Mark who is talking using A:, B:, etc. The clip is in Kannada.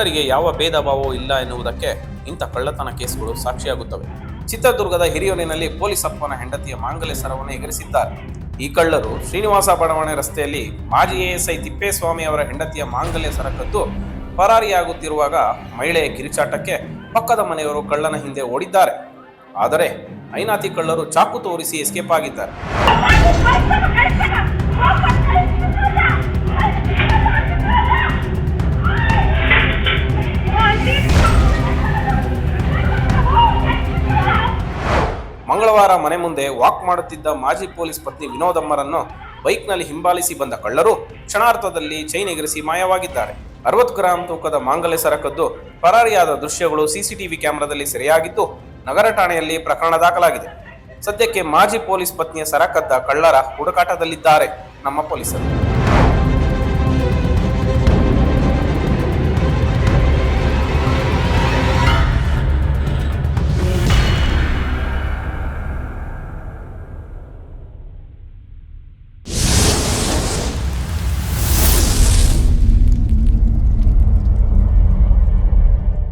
A: ಕಳ್ಳರಿಗೆ ಯಾವ ಭೇದ ಭಾವವೂ ಇಲ್ಲ ಎನ್ನುವುದಕ್ಕೆ ಇಂಥ ಕಳ್ಳತನ ಕೇಸುಗಳು ಸಾಕ್ಷಿಯಾಗುತ್ತವೆ. ಚಿತ್ರದುರ್ಗದ ಹಿರಿಯೂರಿನಲ್ಲಿ ಪೊಲೀಸ್ ಅಪ್ಪನ ಹೆಂಡತಿಯ ಮಾಂಗಲ್ಯ ಸರವನ್ನು ಎಗರಿಸಿದ್ದಾರೆ. ಈ ಕಳ್ಳರು ಶ್ರೀನಿವಾಸ ಬಡಾವಣೆ ರಸ್ತೆಯಲ್ಲಿ ಮಾಜಿ ಎಎಸ್ಐ ತಿಪ್ಪೇಸ್ವಾಮಿ ಅವರ ಹೆಂಡತಿಯ ಮಾಂಗಲ್ಯ ಸರ ಕದ್ದು ಪರಾರಿಯಾಗುತ್ತಿರುವಾಗ ಮಹಿಳೆಯ ಕಿರಿಚಾಟಕ್ಕೆ ಪಕ್ಕದ ಮನೆಯವರು ಕಳ್ಳನ ಹಿಂದೆ ಓಡಿದ್ದಾರೆ. ಆದರೆ ಐನಾತಿ ಕಳ್ಳರು ಚಾಕು ತೋರಿಸಿ ಎಸ್ಕೇಪ್ ಆಗಿದ್ದಾರೆ. ಮಂಗಳವಾರ ಮನೆ ಮುಂದೆ ವಾಕ್ ಮಾಡುತ್ತಿದ್ದ ಮಾಜಿ ಪೊಲೀಸ್ ಪತ್ನಿ ವಿನೋದಮ್ಮರನ್ನು ಬೈಕ್ನಲ್ಲಿ ಹಿಂಬಾಲಿಸಿ ಬಂದ ಕಳ್ಳರು ಕ್ಷಣಾರ್ಥದಲ್ಲಿ ಚೈನ್ ಎಗರಿಸಿ ಮಾಯವಾಗಿದ್ದಾರೆ. 60 ಗ್ರಾಂ ತೂಕದ ಮಾಂಗಲ್ಯ ಸರ ಕದ್ದು ಪರಾರಿಯಾದ ದೃಶ್ಯಗಳು ಸಿಸಿಟಿವಿ ಕ್ಯಾಮೆರಾದಲ್ಲಿ ಸೆರೆಯಾಗಿದ್ದು ನಗರ ಠಾಣೆಯಲ್ಲಿ ಪ್ರಕರಣ ದಾಖಲಾಗಿದೆ. ಸದ್ಯಕ್ಕೆ ಮಾಜಿ ಪೊಲೀಸ್ ಪತ್ನಿಯ ಸರ ಕದ್ದ ಕಳ್ಳರ ಹುಡುಕಾಟದಲ್ಲಿದ್ದಾರೆ ನಮ್ಮ ಪೊಲೀಸರು.